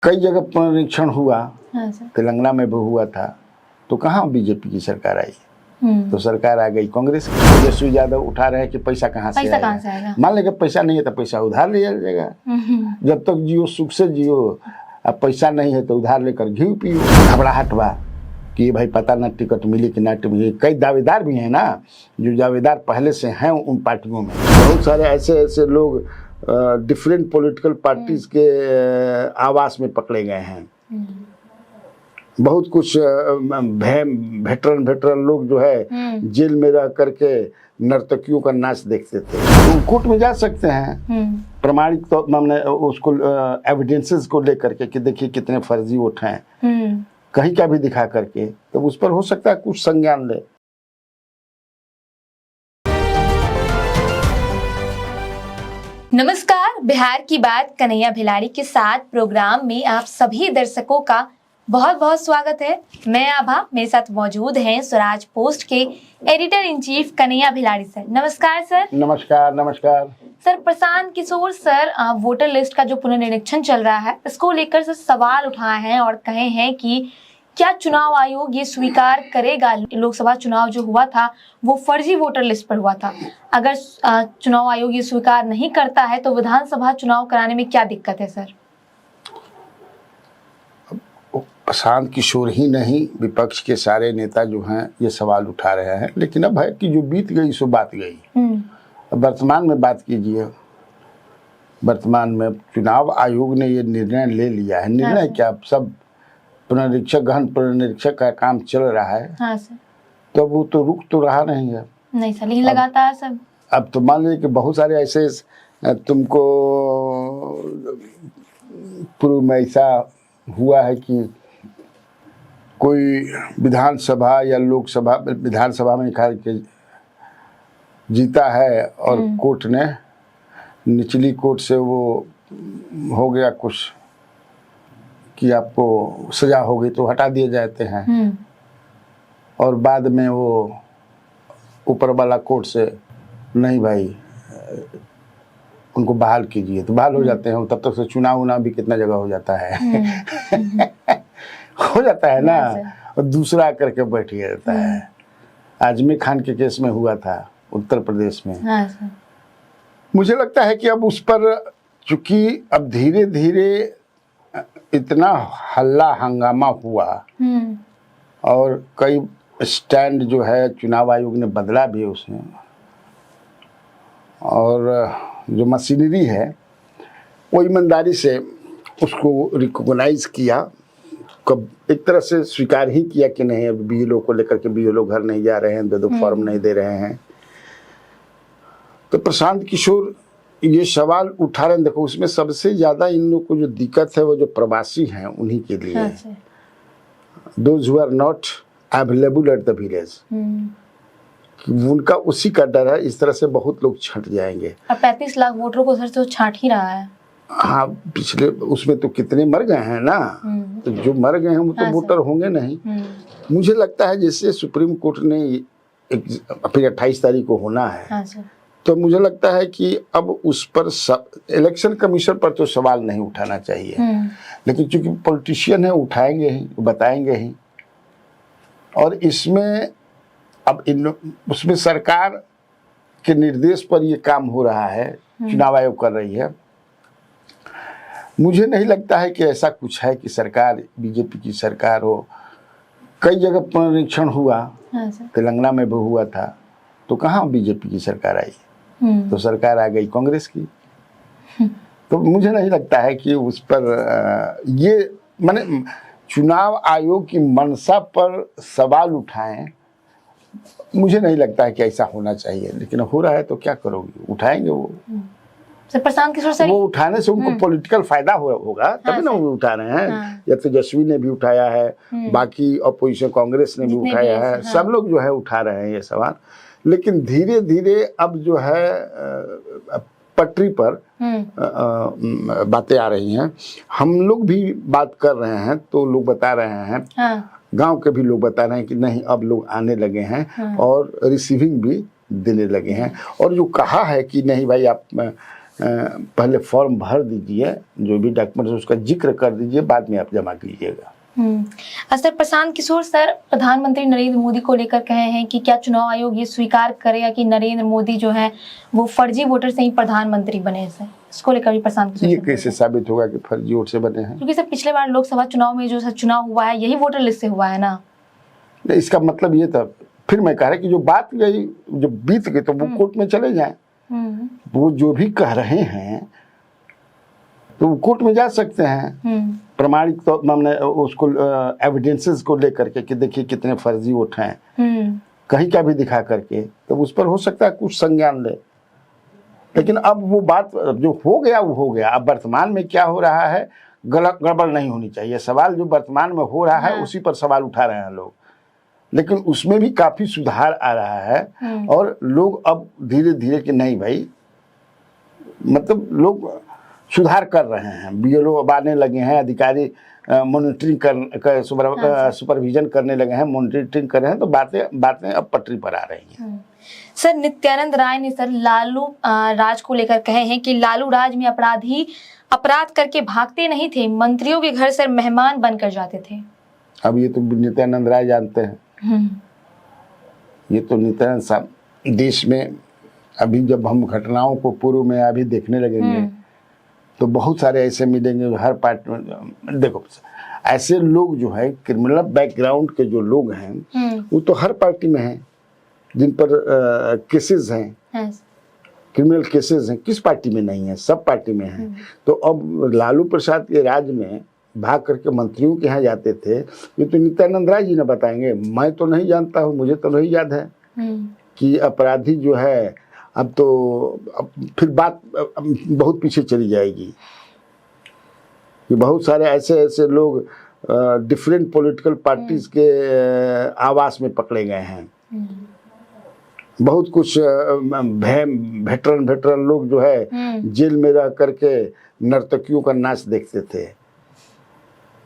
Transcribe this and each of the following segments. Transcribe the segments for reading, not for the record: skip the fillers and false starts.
कई जगह पुनरीक्षण हुआ, हाँ तेलंगाना में भी हुआ था, तो कहाँ बीजेपी की सरकार आई? तो सरकार आ गई कांग्रेस की। तेजस्वी यादव उठा रहे हैं कि पैसा कहाँ से आएगा। मान लेगा पैसा नहीं है तो पैसा उधार लिया जाएगा। जब तक जियो सुख से जियो, अब पैसा नहीं है तो उधार लेकर घी पियो। घबराहट बा कि भाई पता ना टिकट मिली कि ना मिली। कई दावेदार भी हैं ना, जो दावेदार पहले से हैं उन पार्टियों में। बहुत सारे ऐसे लोग डिफरेंट पॉलिटिकल पार्टीज के आवास में पकड़े गए हैं। बहुत कुछ वेटरन लोग जो है जेल में रह करके नर्तकियों का नाच देखते थे। तो कोर्ट में जा सकते हैं प्रमाणिक तो हमने उसको एविडेंसेस को लेकर के कि देखिए कितने फर्जी वोट हैं, कहीं का भी दिखा करके, तो उस पर हो सकता है कुछ संज्ञान ले। नमस्कार, बिहार की बात कन्हैया भिलाड़ी के साथ प्रोग्राम में आप सभी दर्शकों का बहुत बहुत स्वागत है। मैं आभा, मेरे साथ मौजूद हैं स्वराज पोस्ट के editor in chief Kanhaiya Bhiladi sir. नमस्कार सर। नमस्कार। नमस्कार sir. Prashant Kishor sir, voter list का जो पुनर्निरीक्षण चल रहा है, इसको लेकर सर सवाल उठाए हैं और कहे हैं कि क्या चुनाव आयोग ये स्वीकार करेगा लोकसभा चुनाव जो हुआ था वो फर्जी वोटर लिस्ट पर हुआ था। अगर चुनाव आयोग ये स्वीकार नहीं करता है तो विधानसभा चुनाव कराने में क्या दिक्कत है सर? प्रशांत किशोर ही नहीं, विपक्ष के सारे नेता जो हैं ये सवाल उठा रहे हैं। लेकिन अब है कि जो बीत गई सो बात गई। वर्तमान में बात कीजिए। वर्तमान में चुनाव आयोग ने ये निर्णय ले लिया है। निर्णय क्या, सब गहन पुनरीक्षक का काम चल रहा है। हाँ सर। तो वो तो रुक तो रहा नहीं है। नहीं सर, लेकिन लगातार सब। अब तो मान लीजिए कि बहुत सारे ऐसे तुमको पूर्व में ऐसा हुआ है कि कोई विधानसभा या लोकसभा, विधानसभा में निकाल के जीता है और कोर्ट ने, निचली कोर्ट से वो हो गया कुछ कि आपको सजा हो गई तो हटा दिए जाते हैं, और बाद में वो ऊपर वाला कोर्ट से नहीं भाई उनको बहाल कीजिए, तो बहाल हो जाते हैं। तब तक से चुनाव भी कितना जगह हो जाता है हो जाता है ना, और दूसरा करके बैठ जाता है। आजमी खान के केस में हुआ था उत्तर प्रदेश में। मुझे लगता है कि अब उस पर चूंकि अब धीरे धीरे इतना हल्ला हंगामा हुआ और कई स्टैंड जो है चुनाव आयोग ने बदला भी उसमें, और जो मशीनरी है वो ईमानदारी से उसको रिकॉग्नाइज किया, कब एक तरह से स्वीकार ही किया कि नहीं अब बीएलओ को लेकर के बीएलओ घर नहीं जा रहे हैं, दो फॉर्म नहीं दे रहे हैं। तो प्रशांत किशोर ये सवाल उठा रहे हैं। देखो उसमें सबसे ज्यादा इन लोग को जो दिक्कत है वो जो प्रवासी हैं उन्हीं के लिए, those who are not available at the village, उनका उसी का डर है। इस तरह से बहुत लोग छंट जाएंगे। अब 35 लाख वोटरों को सर तो छांट ही रहा है। हाँ, पिछले उसमें तो कितने मर गए हैं ना, तो जो मर गए हैं वो तो वोटर होंगे नहीं। मुझे लगता है जैसे सुप्रीम कोर्ट ने फिर 28 तारीख को होना है, तो मुझे लगता है कि अब उस पर इलेक्शन कमीशन पर तो सवाल नहीं उठाना चाहिए, लेकिन चूंकि पॉलिटिशियन है उठाएंगे ही, बताएंगे ही। और इसमें अब उसमें सरकार के निर्देश पर ये काम हो रहा है, चुनाव आयोग कर रही है। मुझे नहीं लगता है कि ऐसा कुछ है कि सरकार बीजेपी की सरकार हो। कई जगह पुनरीक्षण हुआ, तेलंगाना में भी हुआ था, तो कहाँ बीजेपी की सरकार आई? तो सरकार आ गई कांग्रेस की। तो मुझे नहीं लगता है कि उस पर ये माने चुनाव आयोग की मंशा पर सवाल उठाएं। मुझे नहीं लगता है कि ऐसा होना चाहिए, लेकिन हो रहा है तो क्या करोगे, उठाएंगे वो। प्रशांत किशोर सर, वो उठाने से उनको पॉलिटिकल फायदा होगा तभी ना वो उठा रहे हैं। या तेजस्वी ने भी उठाया है, बाकी अपोजिशन कांग्रेस ने भी उठाया है, सब लोग जो है उठा रहे हैं ये सवाल। लेकिन धीरे धीरे अब जो है पटरी पर बातें आ रही हैं। हम लोग भी बात कर रहे हैं तो लोग बता रहे हैं, गांव के भी लोग बता रहे हैं कि नहीं अब लोग आने लगे हैं और रिसीविंग भी देने लगे हैं। और जो कहा है कि नहीं भाई आप पहले फॉर्म भर दीजिए, जो भी डॉक्यूमेंट्स उसका जिक्र कर दीजिए, बाद में आप जमा कीजिएगा। सर प्रशांत किशोर सर प्रधानमंत्री नरेंद्र मोदी को लेकर कहे हैं कि क्या चुनाव आयोग ये स्वीकार करेगा कि नरेंद्र मोदी जो है वो फर्जी वोटर से ही प्रधानमंत्री बने? सर इसको लेकर भी प्रशांत किशोर ये कैसे साबित होगा कि फर्जी वोट से बने हैं? क्योंकि सर पिछले बार लोकसभा चुनाव में जो चुनाव हुआ है यही वोटर लिस्ट से हुआ है ना। इसका मतलब ये था, फिर मैं कह रहा कि जो बात गई, जो बीत गई तो वो कोर्ट में चले जाएं। वो जो भी कह रहे हैं तो वो कोर्ट में जा सकते हैं प्रमाणिक तो हमने उसको एविडेंसेस को लेकर के कि देखिए कितने फर्जी वोट हैं, कहीं का भी दिखा करके, तो उस पर हो सकता है कुछ संज्ञान ले। लेकिन अब वो बात जो हो गया वो हो गया। अब वर्तमान में क्या हो रहा है, गड़बड़ नहीं होनी चाहिए। सवाल जो वर्तमान में हो रहा है उसी पर सवाल उठा रहे हैं लोग, लेकिन उसमें भी काफी सुधार आ रहा है। और लोग अब धीरे धीरे कि नहीं भाई, मतलब लोग सुधार कर रहे हैं। BLO अब आने लगे हैं, अधिकारी मॉनिटरिंग सुपरविजन करने लगे हैं, मॉनिटरिंग कर रहे हैं, तो बातें अब पटरी पर आ रही हैं। सर नित्यानंद राय ने सर लालू राज को लेकर कहे हैं कि लालू राज में अपराधी अपराध करके भागते नहीं थे, मंत्रियों के घर सर मेहमान बनकर जाते थे। अब ये तो नित्यानंद राय जानते हैं। ये तो नित्यानंद साहब देश में अभी जब हम घटनाओं को पूर्व में अभी देखने लगेंगे तो बहुत सारे ऐसे मिलेंगे जो हर पार्टी में। देखो ऐसे लोग जो है क्रिमिनल बैकग्राउंड के जो लोग हैं वो तो हर पार्टी में हैं, जिन पर केसेस हैं, क्रिमिनल केसेस हैं। किस पार्टी में नहीं है? सब पार्टी में है। तो अब लालू प्रसाद के राज में भाग करके मंत्रियों के यहाँ जाते थे, ये तो नित्यानंद राय जी ने बताएंगे। मैं तो नहीं जानता हूँ, मुझे तो नहीं याद है कि अपराधी जो है अब फिर बात बहुत पीछे चली जाएगी कि बहुत सारे ऐसे लोग डिफरेंट पॉलिटिकल पार्टीज के आवास में पकड़े गए हैं। बहुत कुछ वेटरन लोग जो है जेल में रह करके नर्तकियों का नाच देखते थे।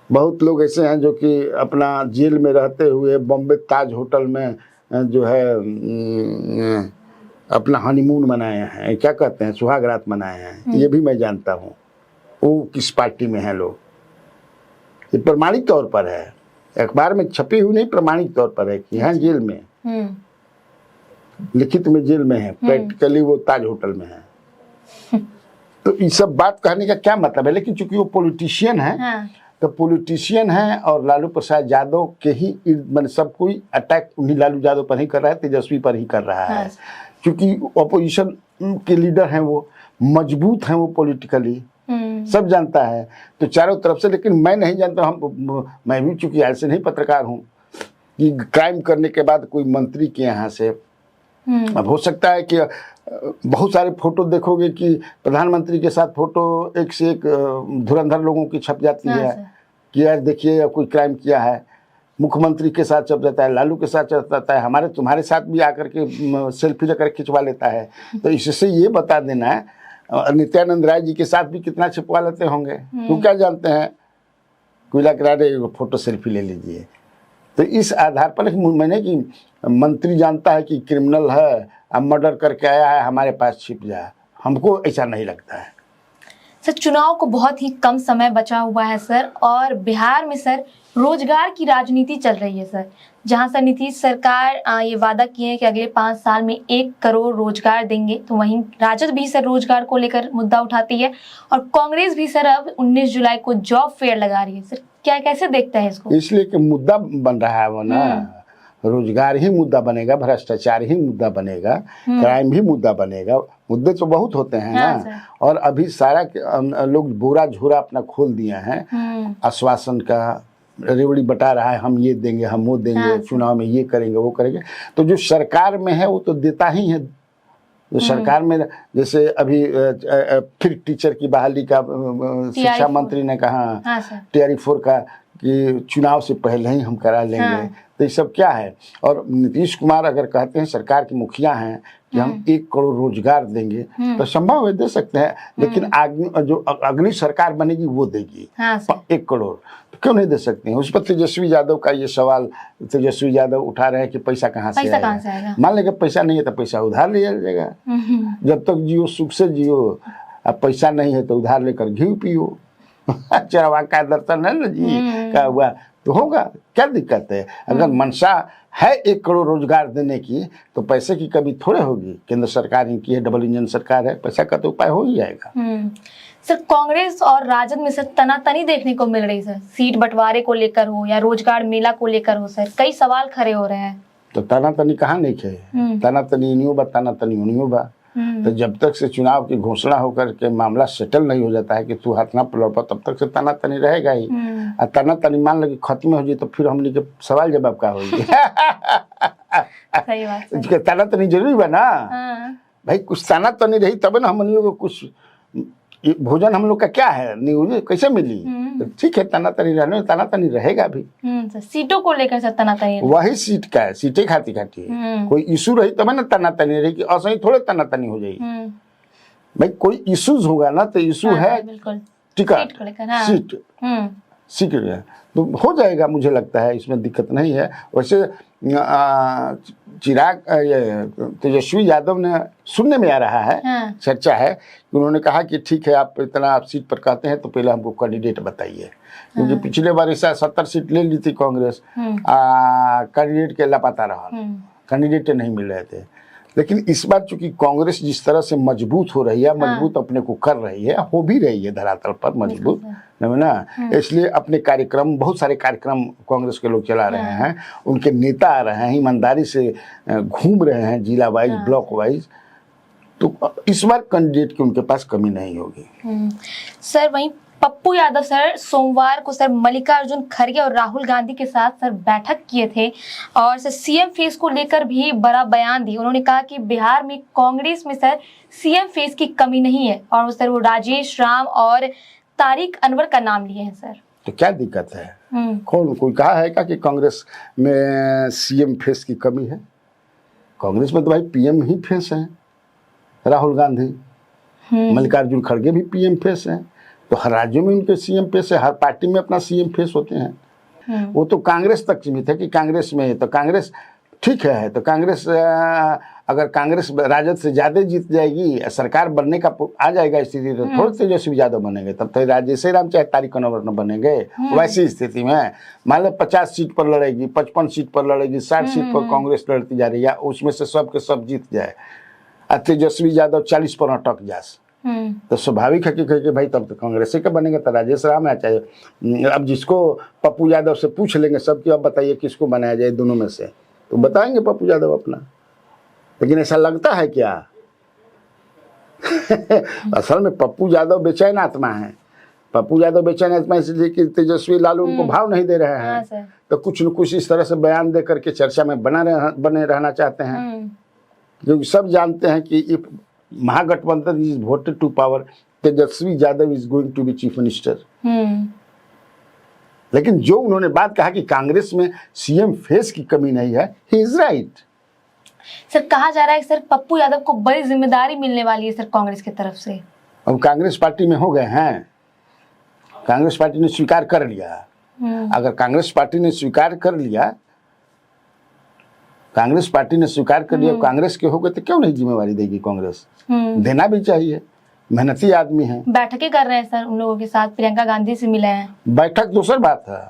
बहुत लोग ऐसे हैं जो कि अपना जेल में रहते हुए बॉम्बे ताज होटल में जो है अपना हनीमून मनाए हैं, क्या कहते हैं, सुहाग रात मनाए हैं। ये भी मैं जानता हूँ। वो किस पार्टी में हैं लोग, ये प्रमाणिक तौर पर है, अखबार में छपी हुई नहीं, प्रमाणिक तौर पर है कि यहाँ जेल में, लिखित में जेल में है, प्रैक्टिकली वो ताज होटल में है। तो ये सब बात कहने का क्या मतलब है? लेकिन चूंकि वो पॉलिटिशियन है तो पॉलिटिशियन है और लालू प्रसाद यादव के ही मतलब सब कोई अटैक उन्हीं लालू यादव पर ही कर रहा है, तेजस्वी पर ही कर रहा है। क्योंकि अपोजिशन के लीडर हैं, वो मजबूत हैं, वो पॉलिटिकली सब जानता है तो चारों तरफ से। लेकिन मैं नहीं जानता, मैं भी चूंकि ऐसे नहीं पत्रकार हूँ कि क्राइम करने के बाद कोई मंत्री के यहाँ से, अब हो सकता है कि बहुत सारे फोटो देखोगे कि प्रधानमंत्री के साथ फोटो एक से एक धुरंधर लोगों की छप जाती है कि यार देखिए कोई क्राइम किया है। मुख्यमंत्री के साथ छप जाता है, लालू के साथ छप जाता है, हमारे तुम्हारे साथ भी आकर के सेल्फी लेकर खिंचवा लेता है। तो इससे ये बता देना है नित्यानंद राय जी के साथ भी कितना छिपवा लेते होंगे। तो क्या जानते हैं, कोई ला कर फोटो सेल्फी ले लीजिए। तो इस आधार पर मैंने कि मंत्री जानता है कि क्रिमिनल है, अब मर्डर करके आया है, हमारे पास छिप जाए, हमको ऐसा नहीं लगता है। सर चुनाव को बहुत ही कम समय बचा हुआ है सर, और बिहार में सर रोजगार की राजनीति चल रही है सर, जहां सर नीतीश सरकार ये वादा किए हैं कि अगले 5 साल में 1 करोड़ रोजगार देंगे। तो वहीं राजद भी सर रोजगार को लेकर मुद्दा उठाती है और कांग्रेस भी सर अब 19 जुलाई को जॉब फेयर लगा रही है। सर क्या कैसे देखते हैं इसको? इसलिए कि मुद्दा बन रहा है वो ना, रोजगार ही मुद्दा बनेगा, भ्रष्टाचार ही मुद्दा बनेगा, क्राइम भी मुद्दा बनेगा। मुद्दे तो बहुत होते हैं ना। और अभी सारा लोग बोरा झोरा अपना खोल दिया है, आश्वासन का रेवड़ी बटा रहा है, हम ये देंगे, हम वो देंगे, चुनाव में ये करेंगे, वो करेंगे। तो जो सरकार में है वो तो देता ही है। जो सरकार में जैसे अभी फिर टीचर की बहाली का शिक्षा मंत्री ने कहा TRE-4 का कि चुनाव से पहले ही हम करा लेंगे। तो ये सब क्या है? और नीतीश कुमार अगर कहते हैं, सरकार के मुखिया हैं कि हम 1 करोड़ रोजगार देंगे, तो संभव है दे सकते हैं। लेकिन जो अगली सरकार बनेगी वो देगी 1 करोड़, तो क्यों नहीं दे सकते हैं? उस पर तेजस्वी यादव का ये सवाल तेजस्वी यादव उठा रहे हैं कि पैसा कहाँ से आएगा। मान लेगा पैसा नहीं है तो पैसा उधार लिया जाएगा। जब तक जियो सुख से जियो, अब पैसा नहीं है तो उधार लेकर घी पियो। चरवा का दर्शन है ना जी, क्या हुआ तो होगा, क्या दिक्कत है। अगर मंशा है 1 करोड़ रोजगार देने की तो पैसे की कमी थोड़े होगी। केंद्र सरकार इनकी है, डबल इंजन सरकार है, पैसा का तो उपाय हो ही जाएगा। सर कांग्रेस और राजद में सर तनातनी देखने को मिल रही सर, सीट बंटवारे को लेकर हो या रोजगार मेला को लेकर हो सर, कई सवाल खड़े हो रहे हैं। तो तनातनी कहाँ नहीं खे, तनातनी इनियो बा, तनातनी उनियो बा। तो जब तक से चुनाव की घोषणा होकर के मामला सेटल नहीं हो जाता है कि तू हाथ ना पलौटा, तब तक से तनातनी रहेगा ही। और तनातनी मान लो कि खत्म हो जाए तो फिर हमने के सवाल जवाब का होगी। सही बात। तनातनी जरूरी बा ना भाई, कुछ तनातनी रही तब ना हम लोग को कुछ भोजन हम लोग का क्या है न्यूज कैसे मिली। तो ठीक है तनातनी रहने, तनातनी रहेगा भी। सीटों को लेकर सर तनातनी, वही सीट का है, सीटें खाती खाती है। कोई इशू रही तब ना तनातनी रही, कि असही थोड़े तनातनी हो जाएगी भाई। कोई इशूज होगा ना तो इशू है टिकट, सीट सीट तो हो जाएगा, मुझे लगता है इसमें दिक्कत नहीं है। वैसे चिराग तेजस्वी यादव ने सुनने में आ रहा है, चर्चा है कि उन्होंने कहा कि ठीक है आप इतना आप सीट पर कहते हैं तो पहले हमको कैंडिडेट बताइए, क्योंकि पिछले बार ऐसा 70 सीट ले ली थी कांग्रेस, कैंडिडेट के लापता रहा, कैंडिडेट नहीं मिल रहे थे। लेकिन इस बार चूंकि कांग्रेस जिस तरह से मजबूत हो रही है, मजबूत अपने को कर रही है, हो भी रही है धरातल पर मजबूत ना, इसलिए अपने कार्यक्रम, बहुत सारे कार्यक्रम कांग्रेस के लोग चला रहे हैं, उनके नेता आ रहे हैं, ईमानदारी से घूम रहे हैं जिला वाइज, ब्लॉक वाइज। तो इस बार कैंडिडेट की उनके पास कमी नहीं होगी। सर वहीं पप्पू यादव सर सोमवार को सर मल्लिकार्जुन खड़गे और राहुल गांधी के साथ सर बैठक किए थे और सर सीएम फेस को लेकर भी बड़ा बयान दिया। उन्होंने कहा कि बिहार में कांग्रेस में सर सीएम फेस की कमी नहीं है और सर वो राजेश राम और तारिक अनवर का नाम लिए हैं सर। तो क्या दिक्कत है? कोई कहा है क्या कि कांग्रेस में सीएम फेस की कमी है? कांग्रेस में तो भाई पीएम ही फेस है, राहुल गांधी, मल्लिकार्जुन खड़गे भी पीएम फेस हैं। तो हर राज्यों में उनके सीएम फेस है, हर पार्टी में अपना सीएम फेस होते हैं। वो तो कांग्रेस तक सीमित है कि कांग्रेस में, तो कांग्रेस ठीक है, तो कांग्रेस अगर कांग्रेस राजद से ज्यादा जीत जाएगी, सरकार बनने का आ जाएगा स्थिति, तो थोड़े तेजस्वी यादव बनेंगे, तब तो राजेश राम चाहे तारिक अनवर न बनेंगे। वैसी स्थिति में मान लो 50 सीट पर लड़ेगी, 55 सीट पर लड़ेगी, 60 सीट पर कांग्रेस लड़ती जा रही है, उसमें से सब के सब जीत जाए और तेजस्वी यादव 40 पर अटक जाए, तो स्वाभाविक है कि भाई तब तो कांग्रेस के बनेंगे, तो राजेश राम है चाहे। अब जिसको पप्पू यादव से पूछ लेंगे सबकी, अब बताइए किसको बनाया जाए दोनों में से, तो बताएंगे पप्पू यादव अपना। लेकिन ऐसा लगता है क्या? असल में पप्पू यादव बेचैन आत्मा है। पप्पू यादव बेचैन आत्मा इसलिए कि तेजस्वी लालू उनको भाव नहीं दे रहे हैं, तो कुछ न कुछ इस तरह से बयान दे करके चर्चा में बने रहना चाहते हैं, क्योंकि सब जानते हैं कि Mahagathbandhan is voted to power, Tejashwi Yadav is going to be chief minister. लेकिन जो उन्होंने बात कहा कि कांग्रेस में सीएम फेस की कमी नहीं है, ही इज राइट। सर कहा जा रहा है सर पप्पू यादव को बड़ी जिम्मेदारी मिलने वाली है सर कांग्रेस की तरफ से। अब कांग्रेस पार्टी में हो गए हैं, कांग्रेस पार्टी ने स्वीकार कर लिया। अगर कांग्रेस पार्टी ने स्वीकार कर लिया, कांग्रेस पार्टी ने स्वीकार कर लिया, कांग्रेस के हो गए, तो क्यों नहीं जिम्मेवारी देगी कांग्रेस? देना भी चाहिए, मेहनती आदमी है। बैठकें कर रहे हैं सर उन लोगों के साथ, प्रियंका गांधी से मिले हैं। बैठक दूसरी बात है,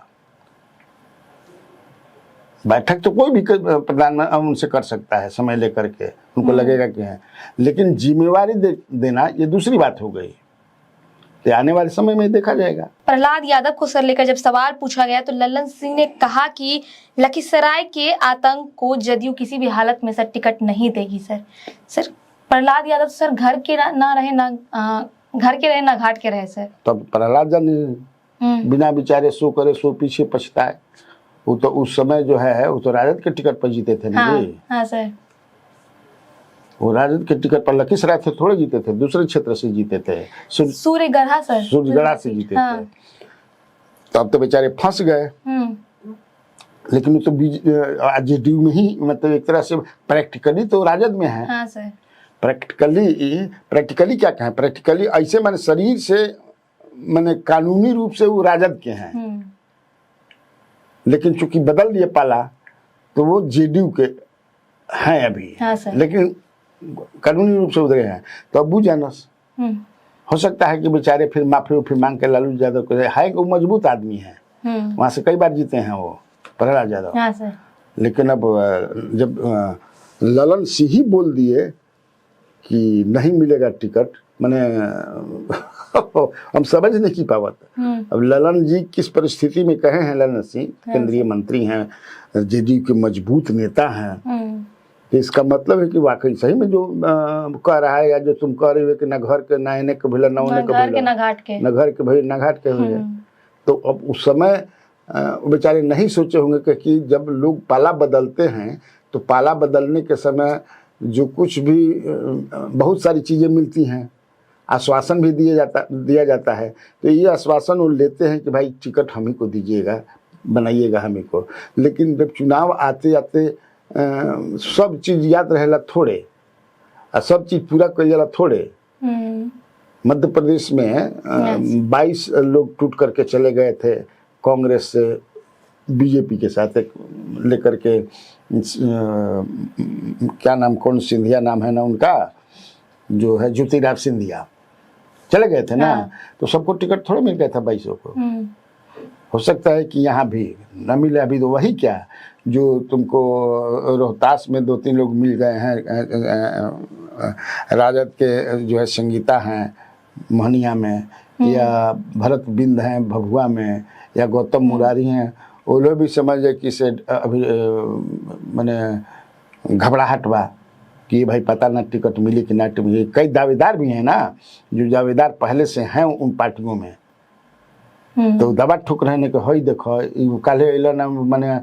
बैठक तो कोई भी प्रधानमंत्री उनसे कर सकता है समय लेकर के, उनको लगेगा कि है, लेकिन जिम्मेवारी देना ये दूसरी बात हो गई। तो आने वाले समय में देखा जाएगा। प्रहलाद यादव को सर लेकर जब सवाल पूछा गया तो लल्लन सिंह ने कहा कि लखीसराय के आतंक को जदयू किसी भी हालत में सर टिकट नहीं देगी। सर प्रहलाद यादव सर घर के ना रहे ना घाट के रहे सर। तब प्रहलाद बिना विचारे सो करे सो पीछे पछताए। वो तो उस समय जो है वो तो राजद के टिकट पर जीते थे। हाँ सर, वो राजद के टिकट पर लखीसराय से थोड़े जीते थे, दूसरे क्षेत्र से जीते थे, सूर्यगढ़ा सर, सूर्यगढ़ा से जीते थे। तो अब तो बेचारे फंस गए। लेकिन तो जेडीयू में ही, मतलब एक तरह से प्रैक्टिकली तो राजद में है। हाँ सर। प्रैक्टिकली क्या कहें, प्रैक्टिकली ऐसे मैंने शरीर से मैंने कानूनी रूप से वो राजद के हैं, लेकिन चूंकि बदल दिए पाला तो वो जेडीयू के हैं अभी। हाँ सर। लेकिन कानूनी रूप से उधरे हैं। तो अबू जानस हो सकता है कि बेचारे फिर माफी उफी मांग के लालू यादव को है कि वो मजबूत आदमी है, वहां से कई बार जीते हैं वो प्रहलाद यादव। हाँ सर। लेकिन अब जब ललन सिंह ही बोल दिए कि नहीं मिलेगा टिकट, मैंने हम समझ नहीं की पावत। अब ललन जी किस परिस्थिति में कहे हैं, ललन सिंह केंद्रीय मंत्री हैं, जेडीयू के मजबूत नेता हैं, तो इसका मतलब है कि वाकई सही में जो कह रहा है, या जो तुम कह रहे हो कि न घर के ना इन्हें के भैया, न उन्हें के भैया, न घर के भैया न घाट के हुए। तो अब उस समय बेचारे नहीं सोचे होंगे कि जब लोग पाला बदलते हैं तो पाला बदलने के समय जो कुछ भी बहुत सारी चीज़ें मिलती हैं, आश्वासन भी दिया जाता है, तो ये आश्वासन वो लेते हैं कि भाई टिकट हम ही को दीजिएगा, बनाइएगा हम ही को। लेकिन जब चुनाव आते आते सब चीज़ याद रहेला थोड़े, और सब चीज़ पूरा करेला थोड़े। मध्य प्रदेश में 22 लोग टूट करके चले गए थे कांग्रेस से बीजेपी के साथ लेकर के, क्या नाम, कौन सिंधिया नाम है ना उनका, जो है ज्योतिराव सिंधिया, चले गए थे ना। तो सबको टिकट थोड़ा मिल गया था 22 को। हो सकता है कि यहाँ भी न मिले। अभी तो वही क्या जो तुमको रोहतास में 2-3 लोग मिल गए हैं, राजद के जो है संगीता हैं मोहनिया में, या भरत बिंद हैं भभुआ में, या गौतम मुरारी हैं, वो लोग भी समझ जाए कि से अभी मैंने घबराहट बा कि भाई पता ना टिकट मिली कि ना मिली। कई दावेदार भी हैं ना, जो दावेदार पहले से हैं उन पार्टियों में, तो दबा ठुक रहने के हई देखो काले अल ना, मैंने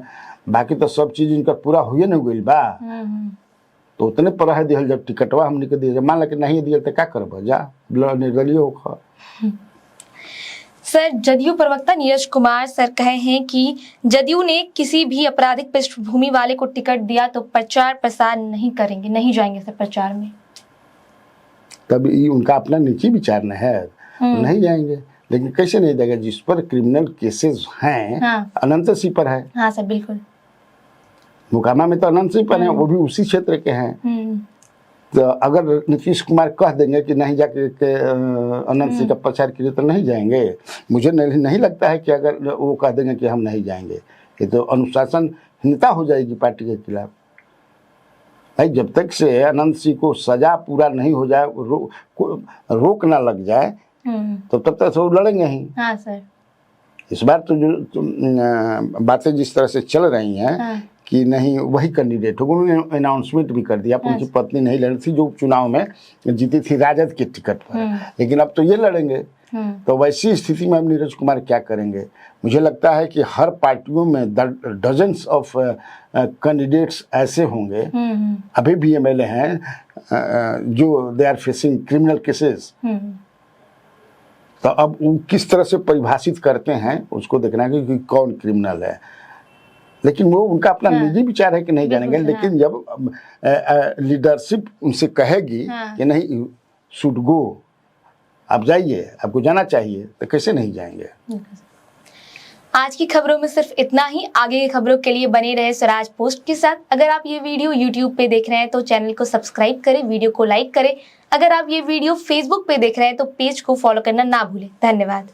बाकी तो सब चीज़ इनका पूरा हुए न गई बा, तो उतने पर है दिहल जब टिकटवा हमने के दिए, मान ला कि नहीं दिए तो क्या करब, जा निर्दलीय हो। सर, जदयू प्रवक्ता नीरज कुमार सर कहे हैं कि जदयू ने किसी भी आपराधिक पृष्ठभूमि वाले को टिकट दिया तो प्रचार प्रसार नहीं करेंगे, नहीं जाएंगे सर प्रचार में। तब ये उनका अपना निजी विचार न है, नहीं जाएंगे। लेकिन कैसे नहीं देगा, जिस पर क्रिमिनल केसेस हैं। हाँ। अनंत सिंह पर है। हाँ सर बिल्कुल। मोकामा में तो अनंत सिंह पर है, वो भी उसी क्षेत्र के हैं। तो अगर नीतीश कुमार कह देंगे कि नहीं जाके अनंत सिंह का प्रचार कीजिए तो नहीं जाएंगे। मुझे नहीं लगता है कि अगर वो कह देंगे कि हम नहीं जाएंगे, ये तो अनुशासनहीनता हो जाएगी पार्टी के खिलाफ। भाई जब तक से अनंत सिंह को सजा पूरा नहीं हो जाए, रोक ना लग जाए, तो तब तक वो लड़ेंगे ही। हाँ सर। इस बार तो जो बातें जिस तरह से चल रही हैं। हाँ। कि नहीं वही कैंडिडेट होगा, उन्होंने अनाउंसमेंट भी कर दिया। उनकी पत्नी नहीं लड़ी थी जो चुनाव में जीती थी राजद के टिकट पर, लेकिन अब तो ये लड़ेंगे। तो वैसी स्थिति में अब नीरज कुमार क्या करेंगे? मुझे लगता है कि हर पार्टियों में डजन्स ऑफ कैंडिडेट्स ऐसे होंगे, अभी भी एमएलए हैं जो they are facing criminal cases. तो अब वो किस तरह से परिभाषित करते हैं उसको देखना है कि कौन क्रिमिनल है। लेकिन वो उनका अपना निजी विचार है कि नहीं जानेंगे। लेकिन जब लीडरशिप उनसे कहेगी कि नहीं शुड गो, आप जाइए, आपको जाना चाहिए, तो कैसे नहीं जाएंगे। आज की खबरों में सिर्फ इतना ही। आगे की खबरों के लिए बने रहे स्वराज पोस्ट के साथ। अगर आप ये वीडियो YouTube पे देख रहे हैं तो चैनल को सब्सक्राइब करें, वीडियो को लाइक करें। अगर आप ये वीडियो Facebook पे देख रहे हैं तो पेज को फॉलो करना ना भूलें। धन्यवाद।